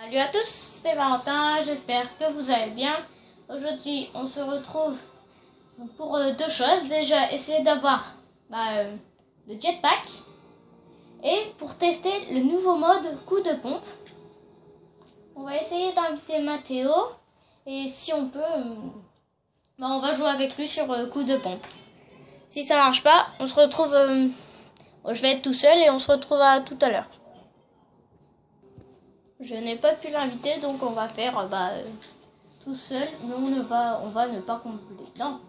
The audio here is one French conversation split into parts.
Salut à tous, c'est Valentin, j'espère que vous allez bien. Aujourd'hui, on se retrouve pour deux choses. Déjà, essayer d'avoir le jetpack et pour tester le nouveau mode coup de pompe. On va essayer d'inviter Mathéo et si on peut, on va jouer avec lui sur coup de pompe. Si ça marche pas, on se retrouve, je vais être tout seul et on se retrouve à tout à l'heure. Je n'ai pas pu l'inviter, donc on va faire tout seul, mais on va ne pas combler. Non,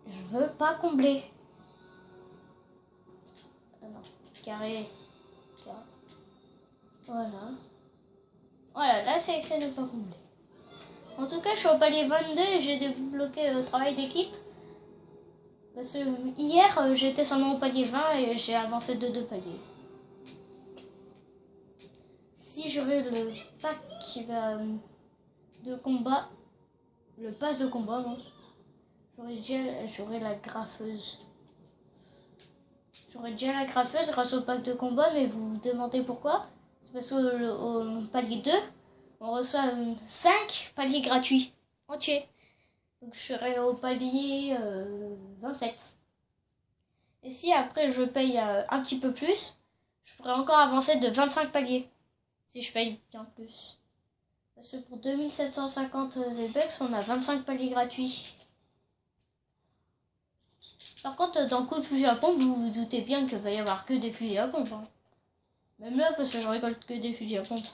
je veux pas combler. Ah non, carré. Voilà, là c'est écrit ne pas combler. En tout cas, je suis au palier 22 et j'ai débloqué le travail d'équipe. Parce que hier, j'étais seulement au palier 20 et j'ai avancé de 2 paliers. Si j'aurais le pack de combat, le pass de combat, non, j'aurais la graffeuse. J'aurais déjà la graffeuse grâce au pack de combat, mais vous vous demandez pourquoi? C'est parce qu'au palier 2, on reçoit 5 paliers gratuits entiers. Donc je serai au palier 27. Et si après je paye un petit peu plus, je pourrais encore avancer de 25 paliers. Si je paye bien plus. Parce que pour 2750 V-Bucks, on a 25 paliers gratuits. Par contre, dans le coup de fusil à pompe, vous vous doutez bien qu'il va y avoir que des fusils à pompe. Hein. Même là, parce que je récolte que des fusils à pompe.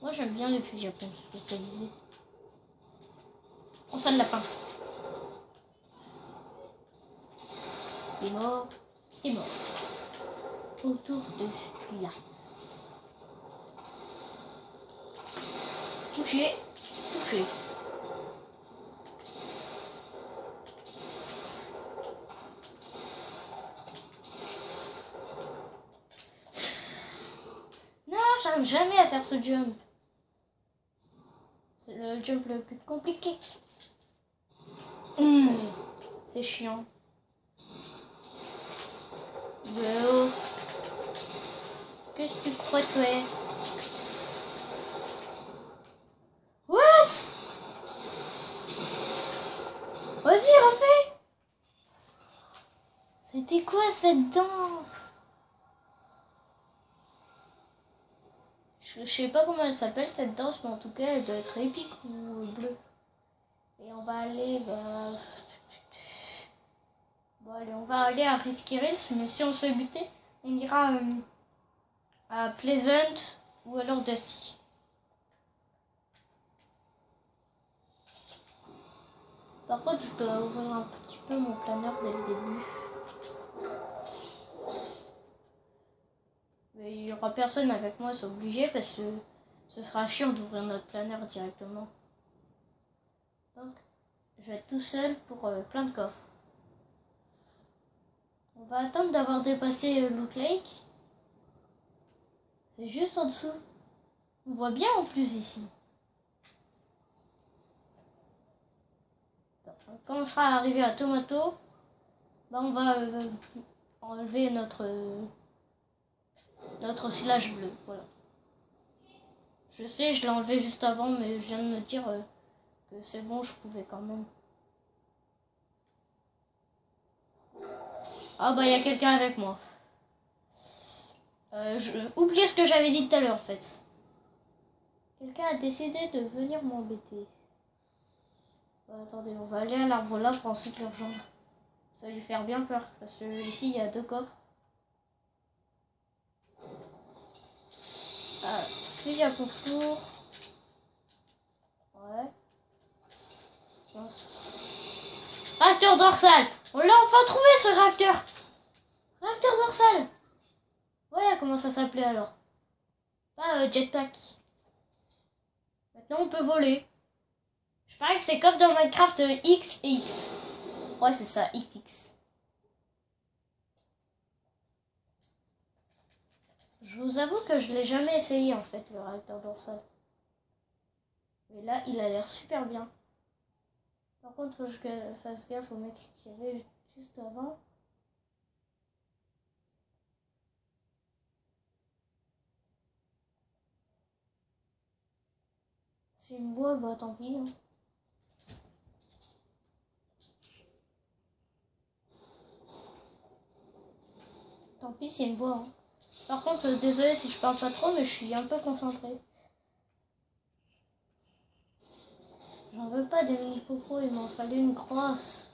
Moi, j'aime bien les fusils à pompe spécialisés. On sonne lapin. Il est mort. Il est mort. Autour de celui-là. Touché. Touché. Non, j'arrive jamais à faire ce jump. C'est le jump le plus compliqué. C'est chiant. Bro. Qu'est-ce que tu crois, toi? What? Vas-y, refais. C'était quoi cette danse? Je sais pas comment elle s'appelle cette danse, mais en tout cas, elle doit être épique ou bleue. Et on va aller, allez, on va aller à Risky Hills, mais si on se fait buter, on ira à Pleasant ou alors Dusty. Par contre, je dois ouvrir un petit peu mon planeur dès le début. Mais il n'y aura personne avec moi, c'est obligé, parce que ce sera chiant d'ouvrir notre planeur directement. Donc, je vais être tout seul pour plein de coffres. On va attendre d'avoir dépassé Loot Lake. C'est juste en dessous. On voit bien en plus ici. Quand on sera arrivé à Tomato, on va enlever notre silage bleu. Voilà. Je sais, je l'ai enlevé juste avant, mais je viens de me dire que c'est bon, je pouvais quand même. Ah il y a quelqu'un avec moi. Oubliez ce que j'avais dit tout à l'heure en fait. Quelqu'un a décidé de venir m'embêter. Attendez, on va aller à l'arbre là pour ensuite le rejoindre. Ça va lui faire bien peur, parce que ici il y a 2 coffres. Fusil à pompe lourd. Ouais. Réacteur dorsal. On l'a enfin trouvé ce réacteur. Réacteur dorsal. Voilà comment ça s'appelait alors. Pas jetpack. Maintenant on peut voler. Je parie que c'est comme dans Minecraft X et X. Ouais c'est ça, XX. Je vous avoue que je l'ai jamais essayé en fait le réacteur dorsal. Mais là il a l'air super bien. Par contre faut que je fasse gaffe au mec qui avait juste avant. C'est une bois, bah tant pis. Hein. Tant pis, c'est une bois. Hein. Par contre, désolé si je parle pas trop, mais je suis un peu concentré. J'en veux pas des mini popos, il m'en fallait une grosse.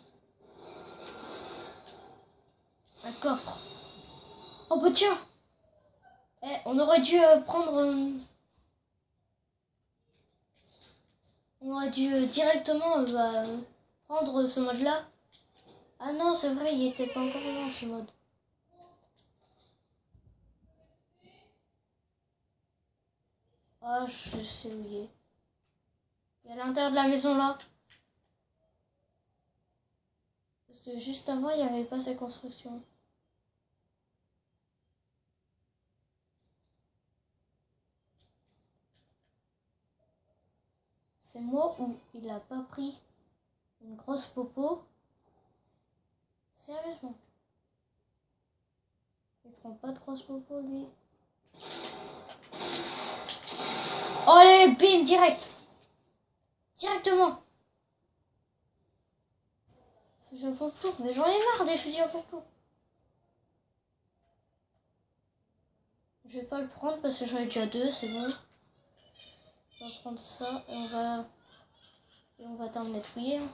Un coffre. Oh bah tiens. Eh, on aurait dû prendre... on aurait dû directement prendre ce mode-là. Ah non, c'est vrai, il était pas encore là ce mode. Ah, je sais où il est. Il est à l'intérieur de la maison là. Parce que juste avant, il n'y avait pas ces constructions. C'est moi où il a pas pris une grosse popo. Sérieusement. Il prend pas de grosse popo lui. Oh, allez, bim, direct. Directement. Je peux plus, mais j'en ai marre des fusils à pompe. Je vais pas le prendre parce que j'en ai déjà deux, c'est bon. On va prendre ça et on va terminer de fouiller. Hein.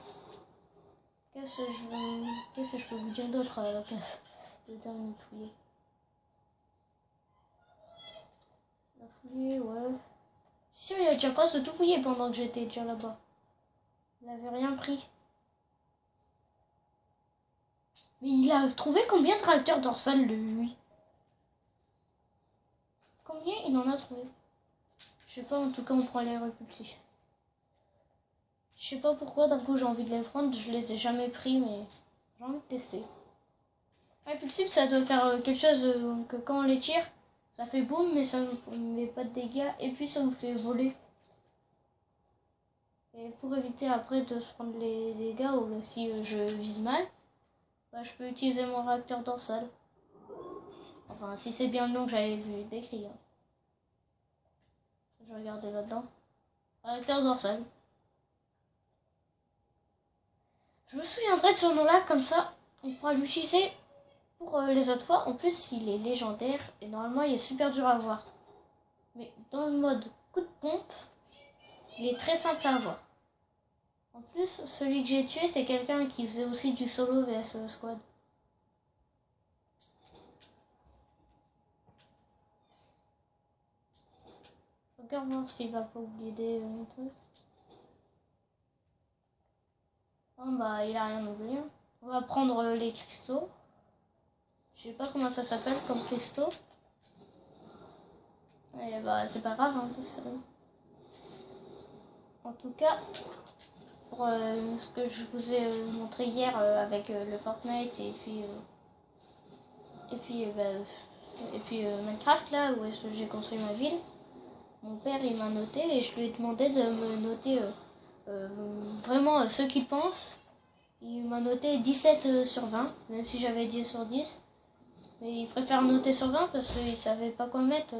Qu'est-ce que je peux vous dire d'autre à la place de terminer de fouiller? On a fouillé, ouais. Si, il a déjà presque tout fouillé pendant que j'étais déjà là-bas. Il n'avait rien pris. Mais il a trouvé combien de réacteurs dorsales, lui? Combien il en a trouvé? Je sais pas, en tout cas, on prend les répulsifs. Je sais pas pourquoi, d'un coup, j'ai envie de les prendre. Je les ai jamais pris, mais j'ai envie de tester. Répulsif, ça doit faire quelque chose que quand on les tire, ça fait boum, mais ça ne met pas de dégâts. Et puis, ça nous fait voler. Et pour éviter après de se prendre les dégâts, ou si je vise mal, bah, je peux utiliser mon réacteur dorsal. Enfin, si c'est bien le nom que j'avais vu décrit. Hein. Je vais regarder là-dedans. Réacteur dorsal. Je me souviendrai de ce nom-là, comme ça, on pourra l'utiliser pour les autres fois. En plus, il est légendaire et normalement, il est super dur à avoir. Mais dans le mode coup de pompe, il est très simple à avoir. En plus, celui que j'ai tué, c'est quelqu'un qui faisait aussi du solo vs squad. Regarde voir s'il va pas oublier des trucs. Oh bah, il a rien oublié. On va prendre les cristaux. Je sais pas comment ça s'appelle comme cristaux. Et bah, c'est pas grave, hein, en tout cas, pour ce que je vous ai montré hier avec le Fortnite et puis Minecraft là où est-ce que j'ai construit ma ville, mon père il m'a noté et je lui ai demandé de me noter vraiment ce qu'il pense. Il m'a noté 17 sur 20, même si j'avais 10 sur 10. Mais il préfère noter sur 20 parce qu'il savait pas quoi mettre.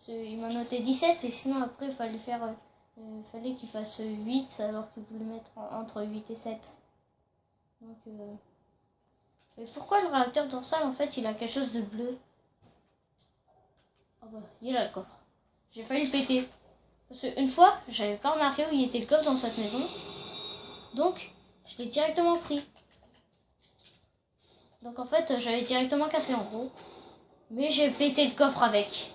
Il m'a noté 17 et sinon après il fallait fallait qu'il fasse 8 alors qu'il voulait mettre entre 8 et 7. Donc mais pourquoi le réacteur dorsal en fait il a quelque chose de bleu? Oh bah il est là le coffre. J'ai failli le péter. Parce qu'une fois j'avais pas remarqué où il était le coffre dans cette maison. Donc je l'ai directement pris. Donc en fait j'avais directement cassé en gros. Mais j'ai pété le coffre avec.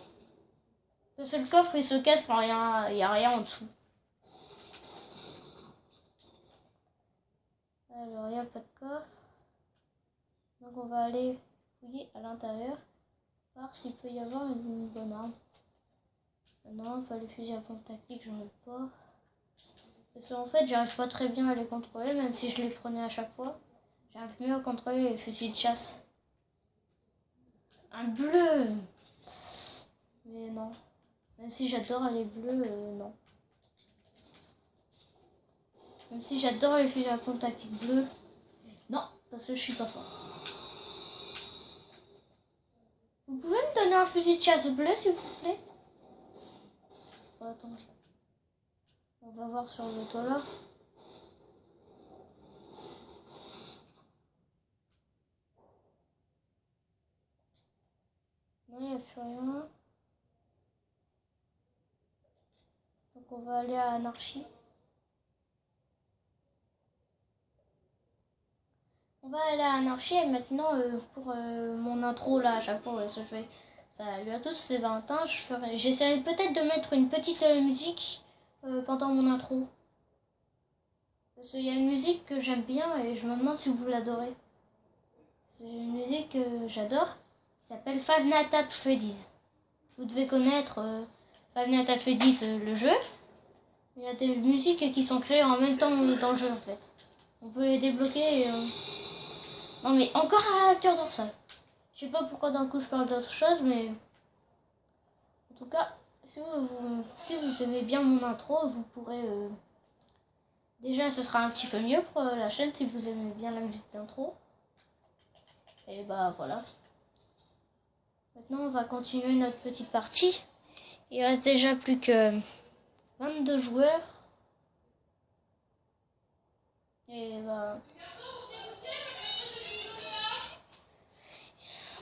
Parce que le coffre il se casse quand il n'y a rien en dessous. Alors il n'y a pas de coffre. Donc on va aller fouiller à l'intérieur. Voir s'il peut y avoir une bonne arme. Non, pas les fusils à pompe tactique, j'en ai pas. Parce qu'en fait j'arrive pas très bien à les contrôler, même si je les prenais à chaque fois. J'arrive mieux à contrôler les fusils de chasse. Un bleu. Mais non. Même si j'adore les bleus, non. Même si j'adore les fusils à pompe tactique bleus, non, parce que je suis pas fort. Vous pouvez me donner un fusil de chasse bleu, s'il vous plaît? Oh, attends. On va voir sur le toit là. Non, il n'y a plus rien. Donc on va aller à Anarchie. On va aller à Anarchie et maintenant pour mon intro là, à chaque fois je fais salut à tous, c'est Valentin, j'essaierai peut-être de mettre une petite musique pendant mon intro. Parce qu'il y a une musique que j'aime bien et je me demande si vous l'adorez. C'est une musique que j'adore, qui s'appelle Five Nights at Freddy's. Vous devez connaître Five Nights at Freddy's, le jeu. Il y a des musiques qui sont créées en même temps dans le jeu en fait. On peut les débloquer et, Non mais encore un acteur dorsal. Je sais pas pourquoi d'un coup je parle d'autre chose, mais en tout cas, si vous aimez bien mon intro, vous pourrez déjà ce sera un petit peu mieux pour la chaîne si vous aimez bien la musique d'intro. Et bah voilà. Maintenant on va continuer notre petite partie. Il reste déjà plus que 22 joueurs. Et bah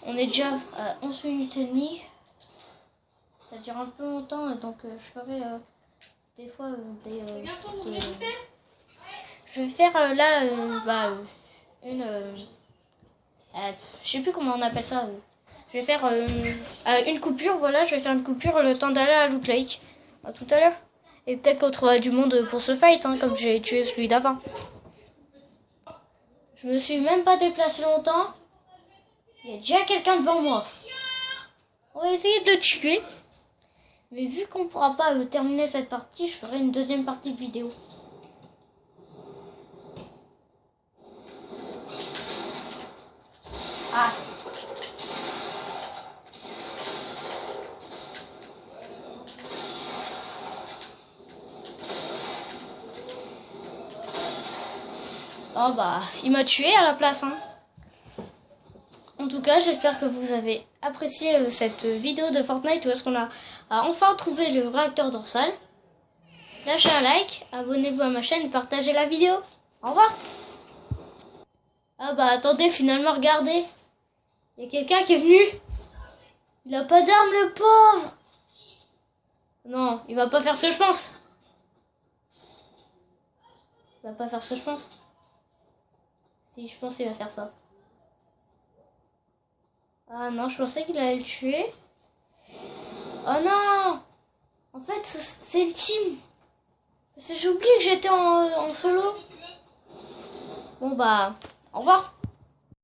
on est déjà à 11 minutes et demie. Ça dure un peu longtemps, donc je ferai des fois je vais faire là une je sais plus comment on appelle ça. Je vais faire une coupure, voilà, je vais faire une coupure le temps d'aller à Loot Lake. À tout à l'heure. Et peut-être qu'on trouvera du monde pour ce fight, hein, comme j'ai tué celui d'avant. Je me suis même pas déplacé longtemps. Il y a déjà quelqu'un devant moi. On va essayer de le tuer. Mais vu qu'on pourra pas terminer cette partie, je ferai une deuxième partie de vidéo. Ah. Oh bah, il m'a tué à la place, hein. En tout cas, j'espère que vous avez apprécié cette vidéo de Fortnite où est-ce qu'on a enfin trouvé le réacteur dorsal. Lâchez un like, abonnez-vous à ma chaîne et partagez la vidéo. Au revoir. Ah bah attendez, finalement, regardez. Il y a quelqu'un qui est venu. Il a pas d'arme, le pauvre. Non, il va pas faire ce que je pense. Il va pas faire ce que je pense. Si, je pense qu'il va faire ça. Ah non, je pensais qu'il allait le tuer. Oh non! En fait, c'est le team. J'ai oublié que j'étais en solo. Bon bah, au revoir.